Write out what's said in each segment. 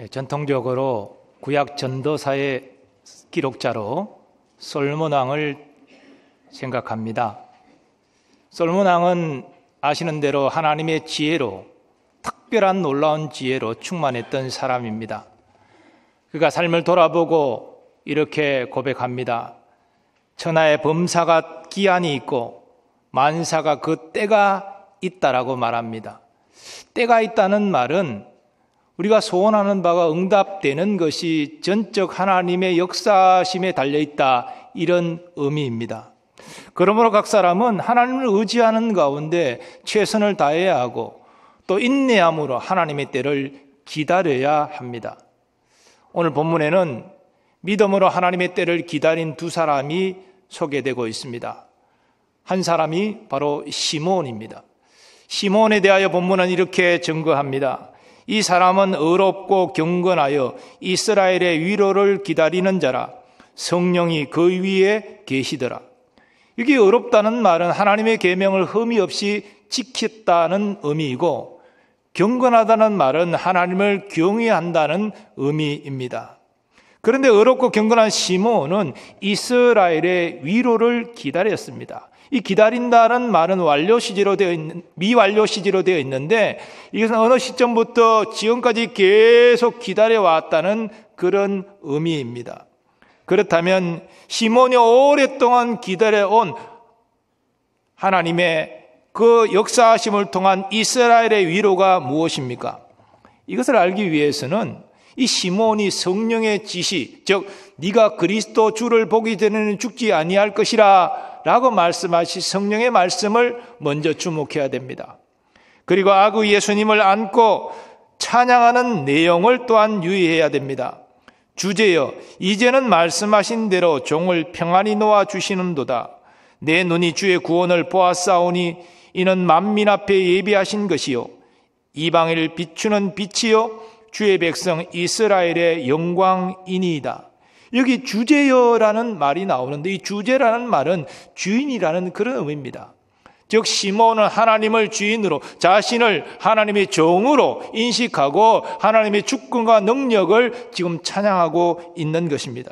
전통적으로 구약 전도사의 기록자로 솔몬 왕을 생각합니다. 솔몬 왕은 아시는 대로 하나님의 지혜로, 특별한 놀라운 지혜로 충만했던 사람입니다. 그가 삶을 돌아보고 이렇게 고백합니다. 천하의 범사가 기한이 있고 만사가 그 때가 있다라고 말합니다. 때가 있다는 말은 우리가 소원하는 바가 응답되는 것이 전적 하나님의 역사심에 달려있다, 이런 의미입니다. 그러므로 각 사람은 하나님을 의지하는 가운데 최선을 다해야 하고 또 인내함으로 하나님의 때를 기다려야 합니다. 오늘 본문에는 믿음으로 하나님의 때를 기다린 두 사람이 소개되고 있습니다. 한 사람이 바로 시몬입니다. 시몬에 대하여 본문은 이렇게 증거합니다. 이 사람은 의롭고 경건하여 이스라엘의 위로를 기다리는 자라. 성령이 그 위에 계시더라. 여기 의롭다는 말은 하나님의 계명을 흠이 없이 지켰다는 의미이고, 경건하다는 말은 하나님을 경외한다는 의미입니다. 그런데 의롭고 경건한 시몬은 이스라엘의 위로를 기다렸습니다. 이 기다린다는 말은 미완료 시제로 되어 있는데, 이것은 어느 시점부터 지금까지 계속 기다려왔다는 그런 의미입니다. 그렇다면 시몬이 오랫동안 기다려온 하나님의 그 역사하심을 통한 이스라엘의 위로가 무엇입니까? 이것을 알기 위해서는 이 시몬이 성령의 지시, 즉 네가 그리스도 주를 보기 전에는 죽지 아니할 것이라 라고 말씀하신 성령의 말씀을 먼저 주목해야 됩니다. 그리고 아구 예수님을 안고 찬양하는 내용을 또한 유의해야 됩니다. 주제여, 이제는 말씀하신 대로 종을 평안히 놓아주시는도다. 내 눈이 주의 구원을 보았사오니 이는 만민 앞에 예비하신 것이요 이방을 비추는 빛이요 주의 백성 이스라엘의 영광이니이다. 여기 주제여라는 말이 나오는데, 이 주제라는 말은 주인이라는 그런 의미입니다. 즉 시몬은 하나님을 주인으로, 자신을 하나님의 종으로 인식하고 하나님의 주권과 능력을 지금 찬양하고 있는 것입니다.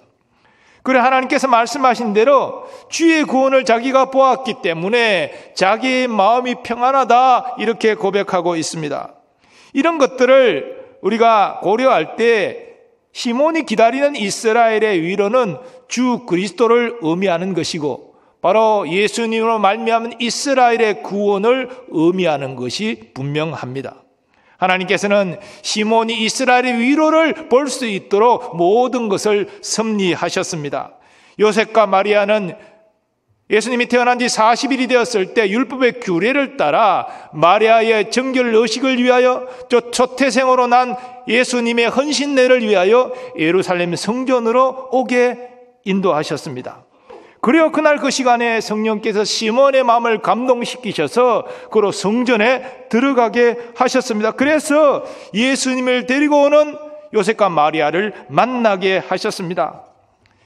그래 하나님께서 말씀하신 대로 주의 구원을 자기가 보았기 때문에 자기의 마음이 평안하다, 이렇게 고백하고 있습니다. 이런 것들을 우리가 고려할 때 시몬이 기다리는 이스라엘의 위로는 주 그리스도를 의미하는 것이고, 바로 예수님으로 말미암은 이스라엘의 구원을 의미하는 것이 분명합니다. 하나님께서는 시몬이 이스라엘의 위로를 볼 수 있도록 모든 것을 섭리하셨습니다. 요셉과 마리아는 예수님이 태어난 지 40일이 되었을 때 율법의 규례를 따라 마리아의 정결 의식을 위하여, 또 초태생으로 난 예수님의 헌신례를 위하여 예루살렘 성전으로 오게 인도하셨습니다. 그리고 그날 그 시간에 성령께서 시몬의 마음을 감동시키셔서 그로 성전에 들어가게 하셨습니다. 그래서 예수님을 데리고 오는 요셉과 마리아를 만나게 하셨습니다.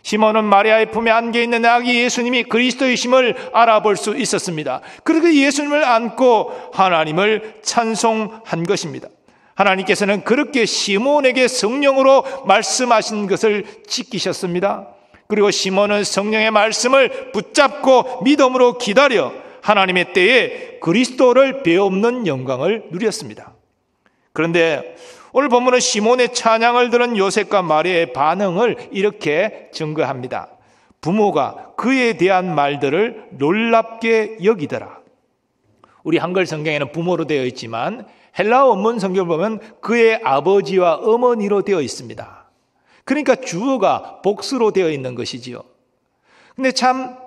시몬은 마리아의 품에 안겨 있는 아기 예수님이 그리스도이심을 알아볼 수 있었습니다. 그리고 예수님을 안고 하나님을 찬송한 것입니다. 하나님께서는 그렇게 시몬에게 성령으로 말씀하신 것을 지키셨습니다. 그리고 시몬은 성령의 말씀을 붙잡고 믿음으로 기다려 하나님의 때에 그리스도를 배없는 영광을 누렸습니다. 그런데 오늘 본문은 시몬의 찬양을 들은 요셉과 마리아의 반응을 이렇게 증거합니다. 부모가 그에 대한 말들을 놀랍게 여기더라. 우리 한글 성경에는 부모로 되어 있지만 헬라어 원문 성경을 보면 그의 아버지와 어머니로 되어 있습니다. 그러니까 주어가 복수로 되어 있는 것이지요. 근데 참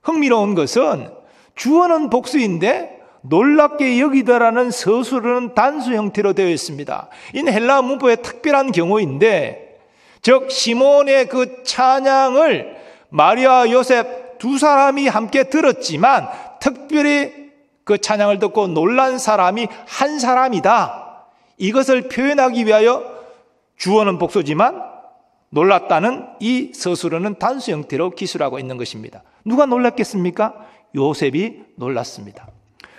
흥미로운 것은 주어는 복수인데 놀랍게 여기더라는 서술은 단수 형태로 되어 있습니다. 이는 헬라어 문법의 특별한 경우인데, 즉 시몬의 그 찬양을 마리아와 요셉 두 사람이 함께 들었지만 특별히 그 찬양을 듣고 놀란 사람이 한 사람이다, 이것을 표현하기 위하여 주어는 복수지만 놀랐다는 이 서술어는 단수 형태로 기술하고 있는 것입니다. 누가 놀랐겠습니까? 요셉이 놀랐습니다.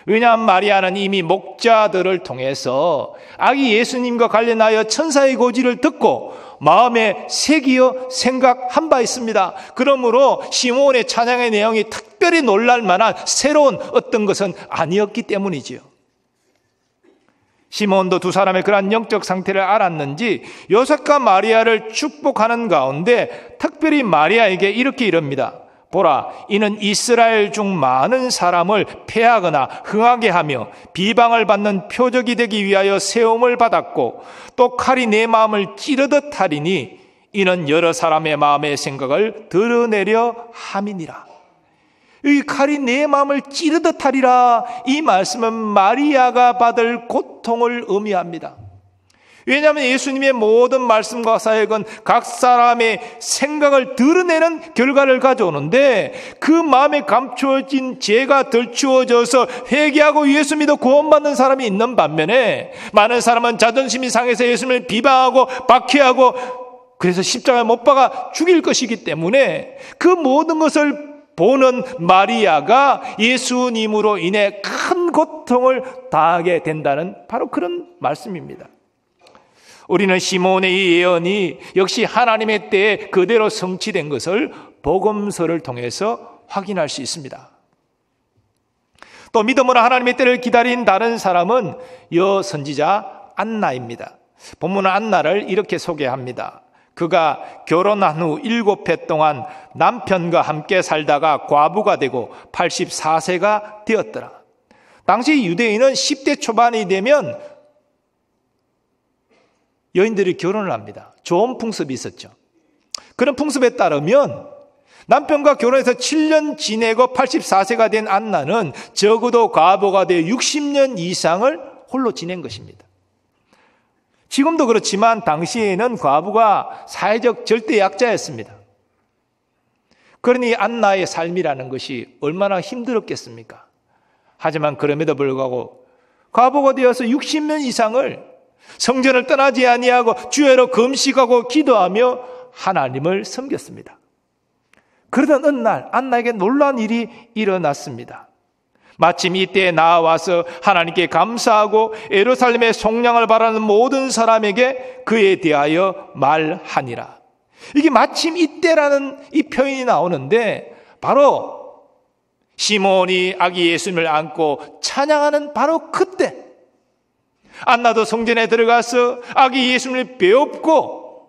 왜냐하면 마리아는 이미 목자들을 통해서 아기 예수님과 관련하여 천사의 고지를 듣고 마음에 새기어 생각한 바 있습니다. 그러므로 시몬의 찬양의 내용이 특별히 놀랄 만한 새로운 어떤 것은 아니었기 때문이지요. 시몬도 두 사람의 그러한 영적 상태를 알았는지 요셉과 마리아를 축복하는 가운데 특별히 마리아에게 이렇게 이릅니다. 보라, 이는 이스라엘 중 많은 사람을 패하거나 흥하게 하며 비방을 받는 표적이 되기 위하여 세움을 받았고 또 칼이 내 마음을 찌르듯 하리니 이는 여러 사람의 마음의 생각을 드러내려 함이니라. 이 칼이 내 마음을 찌르듯 하리라, 이 말씀은 마리아가 받을 고통을 의미합니다. 왜냐하면 예수님의 모든 말씀과 사역은 각 사람의 생각을 드러내는 결과를 가져오는데 그 마음에 감추어진 죄가 덜추어져서 회개하고 예수 믿어 구원받는 사람이 있는 반면에 많은 사람은 자존심이 상해서 예수님을 비방하고 박해하고 그래서 십자가에 못 박아 죽일 것이기 때문에 그 모든 것을 보는 마리아가 예수님으로 인해 큰 고통을 당하게 된다는 바로 그런 말씀입니다. 우리는 시몬의 이 예언이 역시 하나님의 때에 그대로 성취된 것을 복음서를 통해서 확인할 수 있습니다. 또 믿음으로 하나님의 때를 기다린 다른 사람은 여선지자 안나입니다. 본문은 안나를 이렇게 소개합니다. 그가 결혼한 후 7해 동안 남편과 함께 살다가 과부가 되고 84세가 되었더라. 당시 유대인은 10대 초반이 되면 여인들이 결혼을 합니다. 좋은 풍습이 있었죠. 그런 풍습에 따르면 남편과 결혼해서 7년 지내고 84세가 된 안나는 적어도 과부가 되어 60년 이상을 홀로 지낸 것입니다. 지금도 그렇지만 당시에는 과부가 사회적 절대 약자였습니다. 그러니 안나의 삶이라는 것이 얼마나 힘들었겠습니까? 하지만 그럼에도 불구하고 과부가 되어서 60년 이상을 성전을 떠나지 아니하고 주야로 금식하고 기도하며 하나님을 섬겼습니다. 그러던 어느 날 안나에게 놀라운 일이 일어났습니다. 마침 이때에 나와서 하나님께 감사하고 예루살렘의 속량을 바라는 모든 사람에게 그에 대하여 말하니라. 이게 마침 이때라는 이 표현이 나오는데 바로 시몬이 아기 예수님을 안고 찬양하는 바로 그때 안나도 성전에 들어가서 아기 예수님을 배웁고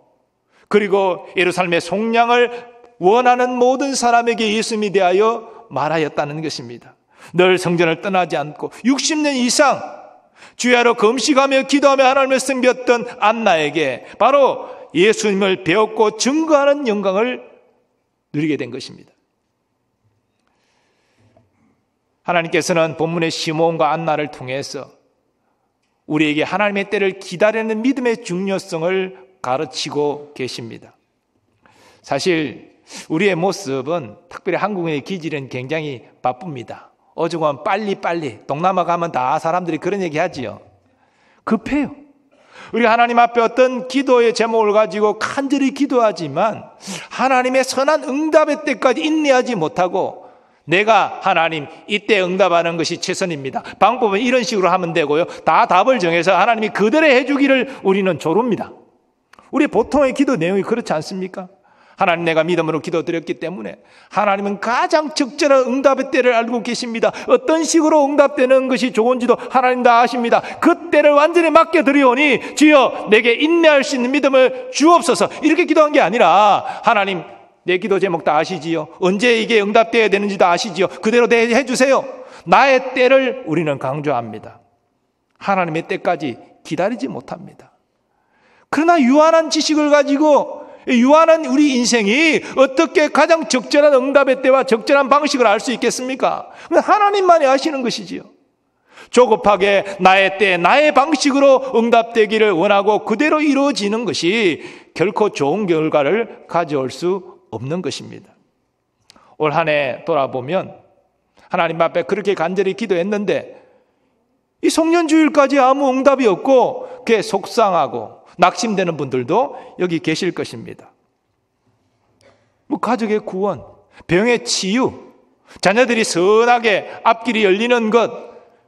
그리고 예루살렘의 속량을 원하는 모든 사람에게 예수님에 대하여 말하였다는 것입니다. 늘 성전을 떠나지 않고 60년 이상 주야로 금식하며 기도하며 하나님을 섬겼던 안나에게 바로 예수님을 배웠고 증거하는 영광을 누리게 된 것입니다. 하나님께서는 본문의 시몬과 안나를 통해서 우리에게 하나님의 때를 기다리는 믿음의 중요성을 가르치고 계십니다. 사실 우리의 모습은 특별히 한국의 기질은 굉장히 바쁩니다. 오죽하면 빨리빨리 동남아 가면 다 사람들이 그런 얘기 하지요. 급해요. 우리 하나님 앞에 어떤 기도의 제목을 가지고 간절히 기도하지만 하나님의 선한 응답의 때까지 인내하지 못하고 내가 하나님 이때 응답하는 것이 최선입니다. 방법은 이런 식으로 하면 되고요. 다 답을 정해서 하나님이 그대로 해주기를 우리는 조릅니다. 우리 보통의 기도 내용이 그렇지 않습니까? 하나님 내가 믿음으로 기도드렸기 때문에 하나님은 가장 적절한 응답의 때를 알고 계십니다. 어떤 식으로 응답되는 것이 좋은지도 하나님 다 아십니다. 그 때를 완전히 맡겨드리오니 주여 내게 인내할 수 있는 믿음을 주옵소서, 이렇게 기도한 게 아니라 하나님 내 기도 제목 다 아시지요. 언제 이게 응답되어야 되는지도 아시지요. 그대로 해주세요. 나의 때를 우리는 강조합니다. 하나님의 때까지 기다리지 못합니다. 그러나 유한한 지식을 가지고 유한한 우리 인생이 어떻게 가장 적절한 응답의 때와 적절한 방식을 알 수 있겠습니까? 하나님만이 아시는 것이지요. 조급하게 나의 때, 나의 방식으로 응답되기를 원하고 그대로 이루어지는 것이 결코 좋은 결과를 가져올 수 없는 것입니다. 올 한 해 돌아보면 하나님 앞에 그렇게 간절히 기도했는데 이 송년주일까지 아무 응답이 없고 그게 속상하고 낙심되는 분들도 여기 계실 것입니다. 뭐 가족의 구원, 병의 치유, 자녀들이 선하게 앞길이 열리는 것,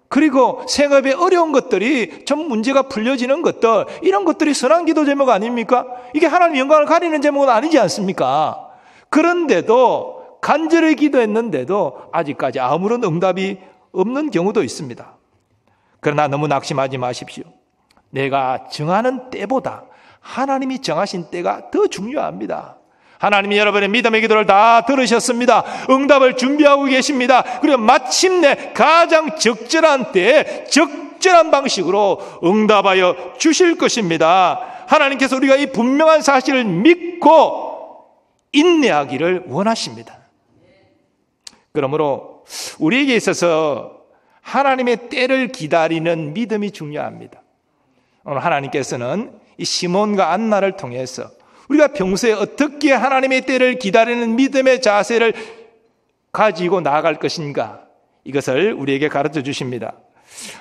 그리고 생업에 어려운 것들이 좀 문제가 풀려지는 것들, 이런 것들이 선한 기도 제목 아닙니까? 이게 하나님 영광을 가리는 제목은 아니지 않습니까? 그런데도 간절히 기도했는데도 아직까지 아무런 응답이 없는 경우도 있습니다. 그러나 너무 낙심하지 마십시오. 내가 정하는 때보다 하나님이 정하신 때가 더 중요합니다. 하나님이 여러분의 믿음의 기도를 다 들으셨습니다. 응답을 준비하고 계십니다. 그리고 마침내 가장 적절한 때에 적절한 방식으로 응답하여 주실 것입니다. 하나님께서 우리가 이 분명한 사실을 믿고 인내하기를 원하십니다. 그러므로 우리에게 있어서 하나님의 때를 기다리는 믿음이 중요합니다. 오늘 하나님께서는 이 시몬과 안나를 통해서 우리가 평소에 어떻게 하나님의 때를 기다리는 믿음의 자세를 가지고 나아갈 것인가, 이것을 우리에게 가르쳐 주십니다.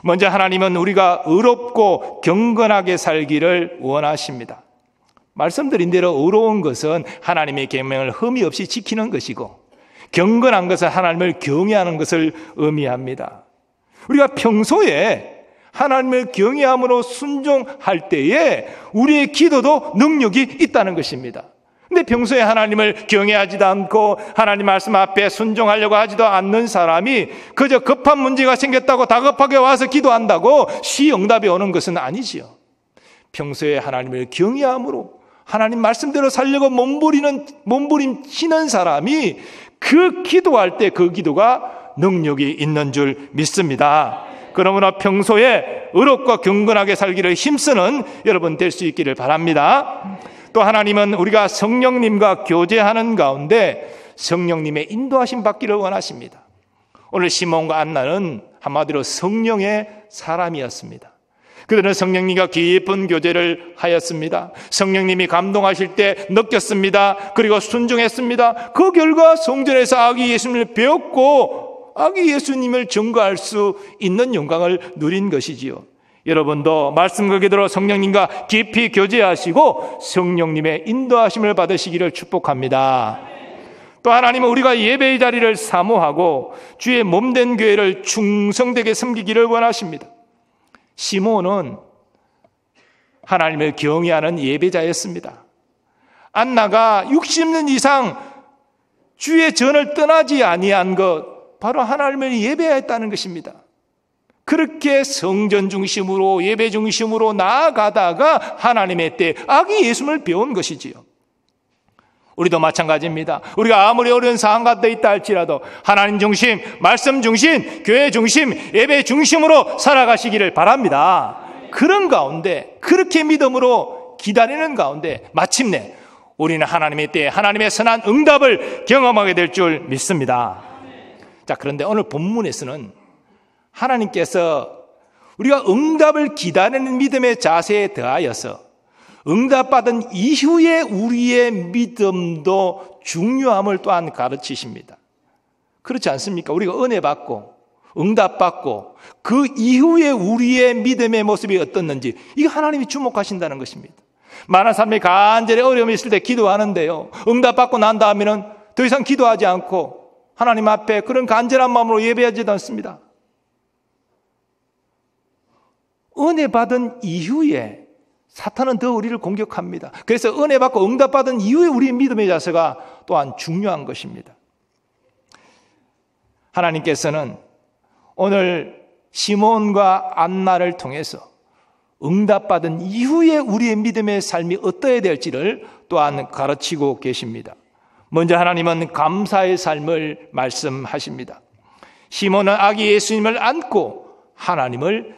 먼저 하나님은 우리가 의롭고 경건하게 살기를 원하십니다. 말씀드린 대로 의로운 것은 하나님의 계명을 흠이 없이 지키는 것이고, 경건한 것은 하나님을 경외하는 것을 의미합니다. 우리가 평소에 하나님을 경외함으로 순종할 때에 우리의 기도도 능력이 있다는 것입니다. 근데 평소에 하나님을 경외하지도 않고 하나님 말씀 앞에 순종하려고 하지도 않는 사람이 그저 급한 문제가 생겼다고 다급하게 와서 기도한다고 시응답이 오는 것은 아니지요. 평소에 하나님을 경외함으로 하나님 말씀대로 살려고 몸부림치는 사람이 그 기도할 때 그 기도가 능력이 있는 줄 믿습니다. 그러므로 평소에 의롭고 경건하게 살기를 힘쓰는 여러분 될 수 있기를 바랍니다. 또 하나님은 우리가 성령님과 교제하는 가운데 성령님의 인도하심 받기를 원하십니다. 오늘 시몬과 안나는 한마디로 성령의 사람이었습니다. 그들은 성령님과 깊은 교제를 하였습니다. 성령님이 감동하실 때 느꼈습니다. 그리고 순종했습니다. 그 결과 성전에서 아기 예수님을 배웠고 아기 예수님을 증거할 수 있는 영광을 누린 것이지요. 여러분도 말씀과 기도로 성령님과 깊이 교제하시고 성령님의 인도하심을 받으시기를 축복합니다. 또 하나님은 우리가 예배의 자리를 사모하고 주의 몸된 교회를 충성되게 섬기기를 원하십니다. 시몬은 하나님을 경외하는 예배자였습니다. 안나가 60년 이상 주의 전을 떠나지 아니한 것, 바로 하나님을 예배했다는 것입니다. 그렇게 성전 중심으로 예배 중심으로 나아가다가 하나님의 때 아기 예수님을 배운 것이지요. 우리도 마찬가지입니다. 우리가 아무리 어려운 상황 가운데 있다 할지라도 하나님 중심, 말씀 중심, 교회 중심, 예배 중심으로 살아가시기를 바랍니다. 그런 가운데, 그렇게 믿음으로 기다리는 가운데 마침내 우리는 하나님의 때에 하나님의 선한 응답을 경험하게 될 줄 믿습니다. 자, 그런데 오늘 본문에서는 하나님께서 우리가 응답을 기다리는 믿음의 자세에 더하여서 응답받은 이후에 우리의 믿음도 중요함을 또한 가르치십니다. 그렇지 않습니까? 우리가 은혜 받고 응답받고 그 이후에 우리의 믿음의 모습이 어떻는지, 이거 하나님이 주목하신다는 것입니다. 많은 사람이 간절히 어려움이 있을 때 기도하는데요, 응답받고 난 다음에는 더 이상 기도하지 않고 하나님 앞에 그런 간절한 마음으로 예배하지도 않습니다. 은혜 받은 이후에 사탄은 더 우리를 공격합니다. 그래서 은혜 받고 응답받은 이후에 우리의 믿음의 자세가 또한 중요한 것입니다. 하나님께서는 오늘 시몬과 안나를 통해서 응답받은 이후에 우리의 믿음의 삶이 어떠해야 될지를 또한 가르치고 계십니다. 먼저 하나님은 감사의 삶을 말씀하십니다. 시몬은 아기 예수님을 안고 하나님을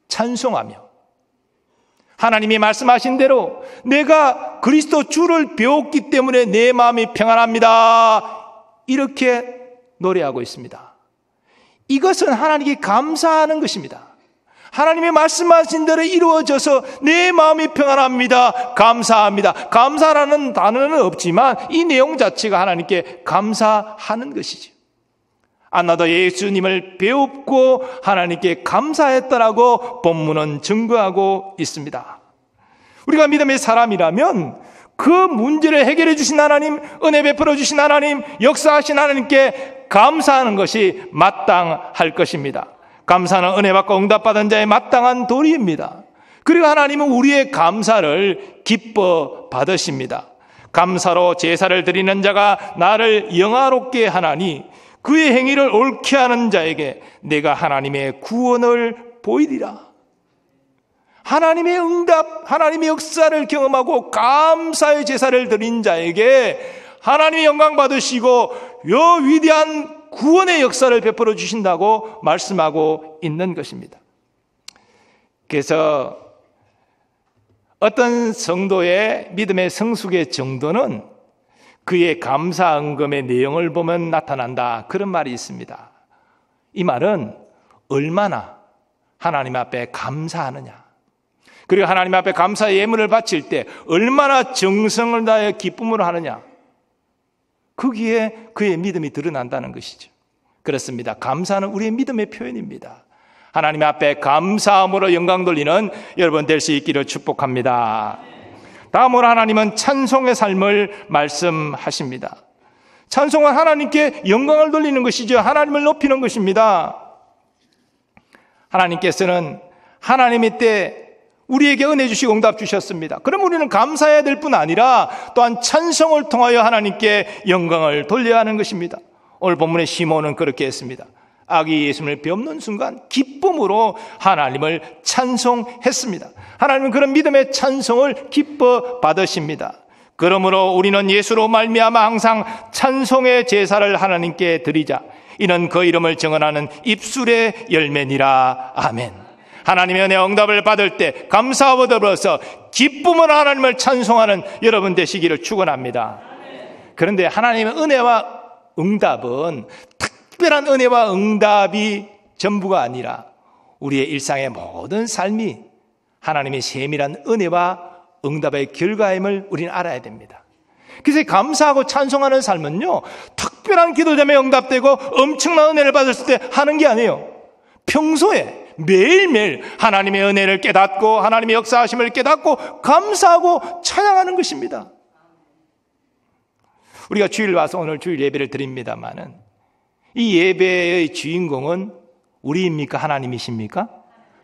찬송하며 하나님이 말씀하신 대로 내가 그리스도 주를 배웠기 때문에 내 마음이 평안합니다, 이렇게 노래하고 있습니다. 이것은 하나님께 감사하는 것입니다. 하나님의 말씀하신 대로 이루어져서 내 마음이 평안합니다, 감사합니다. 감사라는 단어는 없지만 이 내용 자체가 하나님께 감사하는 것이죠. 안나도 예수님을 배웠고 하나님께 감사했다라고 본문은 증거하고 있습니다. 우리가 믿음의 사람이라면 그 문제를 해결해 주신 하나님, 은혜 베풀어 주신 하나님, 역사하신 하나님께 감사하는 것이 마땅할 것입니다. 감사는 은혜 받고 응답받은 자의 마땅한 도리입니다. 그리고 하나님은 우리의 감사를 기뻐 받으십니다. 감사로 제사를 드리는 자가 나를 영화롭게 하나니 그의 행위를 옳게 하는 자에게 내가 하나님의 구원을 보이리라. 하나님의 응답, 하나님의 역사를 경험하고 감사의 제사를 드린 자에게 하나님의 영광 받으시고 요 위대한 구원의 역사를 베풀어 주신다고 말씀하고 있는 것입니다. 그래서 어떤 성도의 믿음의 성숙의 정도는 그의 감사 응금의 내용을 보면 나타난다, 그런 말이 있습니다. 이 말은 얼마나 하나님 앞에 감사하느냐, 그리고 하나님 앞에 감사의 예물을 바칠 때 얼마나 정성을 다해 기쁨으로 하느냐, 거기에 그의 믿음이 드러난다는 것이죠. 그렇습니다. 감사는 우리의 믿음의 표현입니다. 하나님 앞에 감사함으로 영광 돌리는 여러분 될 수 있기를 축복합니다. 다음으로 하나님은 찬송의 삶을 말씀하십니다. 찬송은 하나님께 영광을 돌리는 것이죠. 하나님을 높이는 것입니다. 하나님께서는 하나님의 때 우리에게 은혜 주시고 응답 주셨습니다. 그럼 우리는 감사해야 될 뿐 아니라 또한 찬송을 통하여 하나님께 영광을 돌려야 하는 것입니다. 오늘 본문의 시몬은 그렇게 했습니다. 아기 예수님을 뵙는 순간 기쁨으로 하나님을 찬송했습니다. 하나님은 그런 믿음의 찬송을 기뻐 받으십니다. 그러므로 우리는 예수로 말미암아 항상 찬송의 제사를 하나님께 드리자. 이는 그 이름을 증언하는 입술의 열매니라. 아멘. 하나님의 은혜 응답을 받을 때 감사하고 더불어서 기쁨으로 하나님을 찬송하는 여러분 되시기를 축원합니다. 그런데 하나님의 은혜와 응답은 특별한 은혜와 응답이 전부가 아니라 우리의 일상의 모든 삶이 하나님의 세밀한 은혜와 응답의 결과임을 우리는 알아야 됩니다. 그래서 감사하고 찬송하는 삶은요, 특별한 기도 때문에 응답되고 엄청난 은혜를 받았을 때 하는 게 아니에요. 평소에 매일매일 하나님의 은혜를 깨닫고 하나님의 역사하심을 깨닫고 감사하고 찬양하는 것입니다. 우리가 주일 와서 오늘 주일 예배를 드립니다마는 이 예배의 주인공은 우리입니까? 하나님이십니까?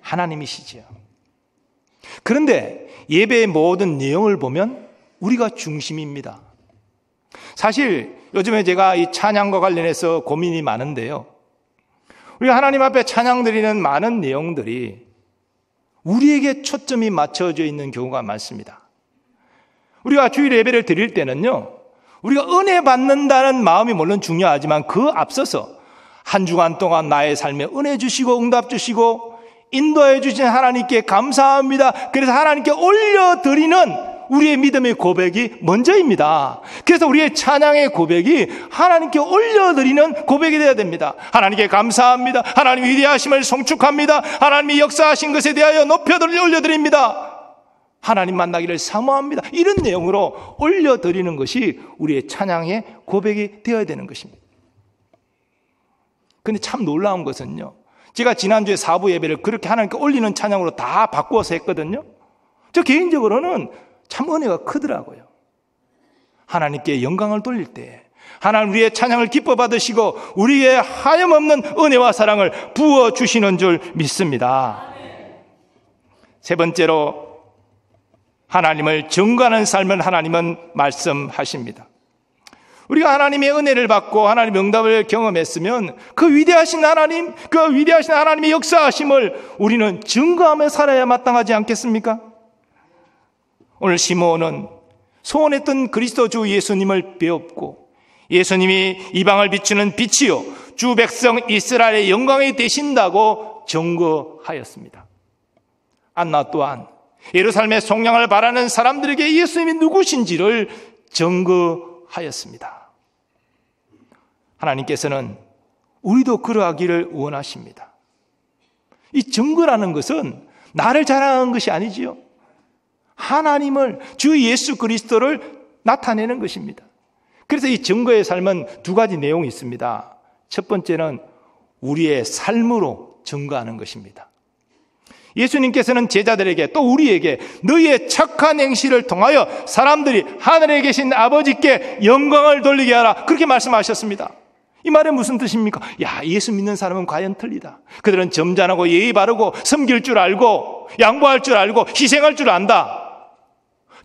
하나님이시죠. 그런데 예배의 모든 내용을 보면 우리가 중심입니다. 사실 요즘에 제가 이 찬양과 관련해서 고민이 많은데요, 우리가 하나님 앞에 찬양 드리는 많은 내용들이 우리에게 초점이 맞춰져 있는 경우가 많습니다. 우리가 주일 예배를 드릴 때는요, 우리가 은혜 받는다는 마음이 물론 중요하지만 그 앞서서 한 주간 동안 나의 삶에 은혜 주시고 응답 주시고 인도해 주신 하나님께 감사합니다. 그래서 하나님께 올려드리는 우리의 믿음의 고백이 먼저입니다. 그래서 우리의 찬양의 고백이 하나님께 올려드리는 고백이 되어야 됩니다. 하나님께 감사합니다. 하나님 위대하심을 송축합니다. 하나님이 역사하신 것에 대하여 높여 올려드립니다. 하나님 만나기를 사모합니다. 이런 내용으로 올려드리는 것이 우리의 찬양의 고백이 되어야 되는 것입니다. 그런데 참 놀라운 것은요, 제가 지난주에 4부 예배를 그렇게 하나님께 올리는 찬양으로 다 바꾸어서 했거든요. 저 개인적으로는 참 은혜가 크더라고요. 하나님께 영광을 돌릴 때 하나님 우리의 찬양을 기뻐 받으시고 우리의 하염없는 은혜와 사랑을 부어주시는 줄 믿습니다. 세 번째로 하나님을 증거하는 삶을 하나님은 말씀하십니다. 우리가 하나님의 은혜를 받고 하나님의 응답을 경험했으면 그 위대하신 하나님, 그 위대하신 하나님의 역사하심을 우리는 증거하며 살아야 마땅하지 않겠습니까? 오늘 시므온은 소원했던 그리스도 주 예수님을 배웠고 예수님이 이방을 비추는 빛이요 주 백성 이스라엘의 영광이 되신다고 증거하였습니다. 안나 또한 예루살렘의 속량을 바라는 사람들에게 예수님이 누구신지를 증거하였습니다. 하나님께서는 우리도 그러하기를 원하십니다. 이 증거라는 것은 나를 자랑하는 것이 아니지요. 하나님을, 주 예수 그리스도를 나타내는 것입니다. 그래서 이 증거의 삶은 두 가지 내용이 있습니다. 첫 번째는 우리의 삶으로 증거하는 것입니다. 예수님께서는 제자들에게 또 우리에게 너희의 착한 행실을 통하여 사람들이 하늘에 계신 아버지께 영광을 돌리게 하라, 그렇게 말씀하셨습니다. 이 말은 무슨 뜻입니까? 야, 예수 믿는 사람은 과연 틀리다. 그들은 점잖하고 예의 바르고 섬길 줄 알고 양보할 줄 알고 희생할 줄 안다.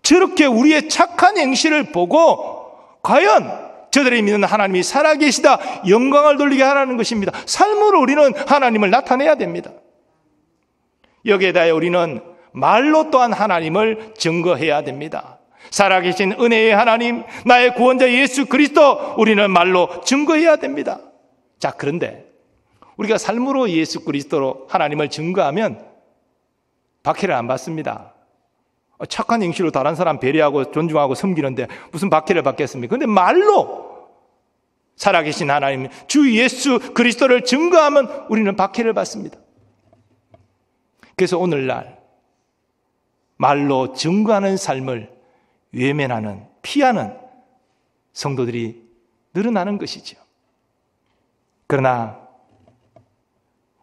저렇게 우리의 착한 행실을 보고 과연 저들이 믿는 하나님이 살아계시다 영광을 돌리게 하라는 것입니다. 삶으로 우리는 하나님을 나타내야 됩니다. 여기에 대하여 우리는 말로 또한 하나님을 증거해야 됩니다. 살아계신 은혜의 하나님, 나의 구원자 예수 그리스도, 우리는 말로 증거해야 됩니다. 자, 그런데 우리가 삶으로 예수 그리스도로 하나님을 증거하면 박해를 안 받습니다. 착한 행실로 다른 사람 배려하고 존중하고 섬기는데 무슨 박해를 받겠습니까? 그런데 말로 살아계신 하나님, 주 예수 그리스도를 증거하면 우리는 박해를 받습니다. 그래서 오늘날 말로 증거하는 삶을 외면하는, 피하는 성도들이 늘어나는 것이죠. 그러나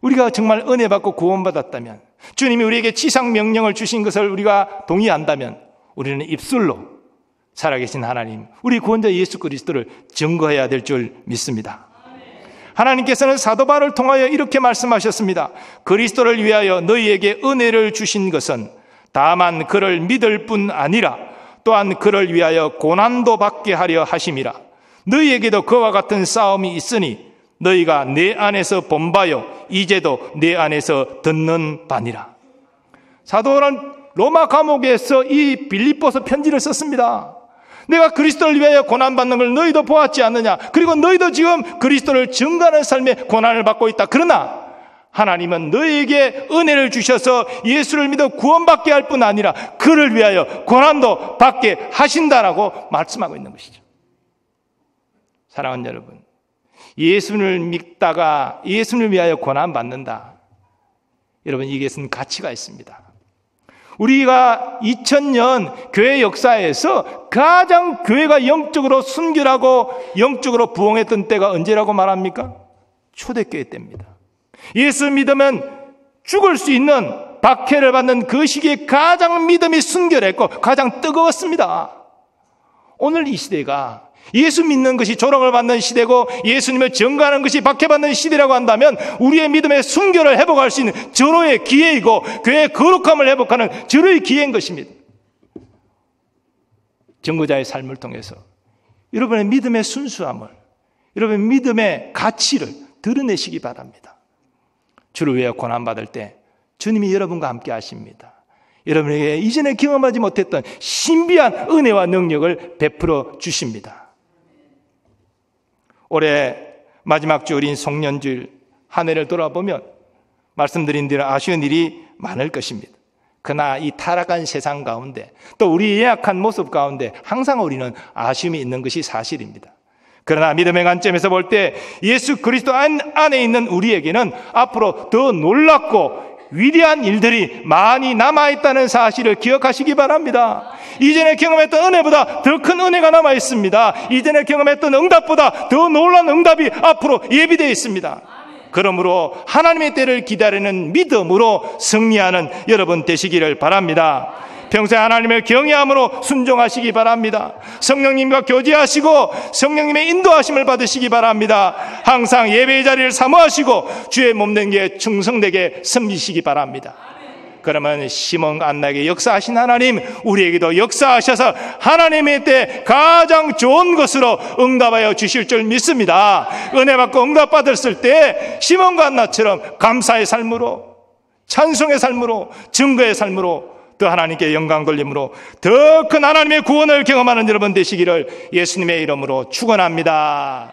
우리가 정말 은혜 받고 구원받았다면, 주님이 우리에게 지상 명령을 주신 것을 우리가 동의한다면 우리는 입술로 살아계신 하나님, 우리 구원자 예수 그리스도를 증거해야 될 줄 믿습니다. 하나님께서는 사도 바울을 통하여 이렇게 말씀하셨습니다. 그리스도를 위하여 너희에게 은혜를 주신 것은 다만 그를 믿을 뿐 아니라 또한 그를 위하여 고난도 받게 하려 하심이라. 너희에게도 그와 같은 싸움이 있으니 너희가 내 안에서 본 바요 이제도 내 안에서 듣는 바니라. 사도 바울은 로마 감옥에서 이 빌립보서 편지를 썼습니다. 내가 그리스도를 위하여 고난받는 걸 너희도 보았지 않느냐. 그리고 너희도 지금 그리스도를 증거하는 삶에 고난을 받고 있다. 그러나 하나님은 너희에게 은혜를 주셔서 예수를 믿어 구원받게 할 뿐 아니라 그를 위하여 고난도 받게 하신다라고 말씀하고 있는 것이죠. 사랑하는 여러분, 예수를 믿다가 예수를 위하여 고난받는다. 여러분, 이것은 가치가 있습니다. 우리가 2000년 교회 역사에서 가장 교회가 영적으로 순결하고 영적으로 부흥했던 때가 언제라고 말합니까? 초대교회 때입니다. 예수 믿으면 죽을 수 있는 박해를 받는 그 시기에 가장 믿음이 순결했고 가장 뜨거웠습니다. 오늘 이 시대가 예수 믿는 것이 조롱을 받는 시대고 예수님을 증거하는 것이 박해받는 시대라고 한다면 우리의 믿음의 순결을 회복할 수 있는 절호의 기회이고 교회의 거룩함을 회복하는 절호의 기회인 것입니다. 증거자의 삶을 통해서 여러분의 믿음의 순수함을, 여러분의 믿음의 가치를 드러내시기 바랍니다. 주를 위해 고난받을 때 주님이 여러분과 함께 하십니다. 여러분에게 이전에 경험하지 못했던 신비한 은혜와 능력을 베풀어 주십니다. 올해 마지막 주일인 송년주일 한 해를 돌아보면 말씀드린 대로 아쉬운 일이 많을 것입니다. 그러나 이 타락한 세상 가운데 또 우리의 예약한 모습 가운데 항상 우리는 아쉬움이 있는 것이 사실입니다. 그러나 믿음의 관점에서 볼 때 예수 그리스도 안에 있는 우리에게는 앞으로 더 놀랍고 위대한 일들이 많이 남아있다는 사실을 기억하시기 바랍니다. 이전에 경험했던 은혜보다 더 큰 은혜가 남아있습니다. 이전에 경험했던 응답보다 더 놀라운 응답이 앞으로 예비되어 있습니다. 그러므로 하나님의 때를 기다리는 믿음으로 승리하는 여러분 되시기를 바랍니다. 평생 하나님을 경외함으로 순종하시기 바랍니다. 성령님과 교제하시고 성령님의 인도하심을 받으시기 바랍니다. 항상 예배의 자리를 사모하시고 주의 몸된 게 충성되게 섬기시기 바랍니다. 그러면 시몬 안나에게 역사하신 하나님, 우리에게도 역사하셔서 하나님의 때 가장 좋은 것으로 응답하여 주실 줄 믿습니다. 은혜 받고 응답 받았을 때 시몬과 안나처럼 감사의 삶으로, 찬송의 삶으로, 증거의 삶으로 또 하나님께 영광 돌림으로 더 큰 하나님의 구원을 경험하는 여러분 되시기를 예수님의 이름으로 축원합니다.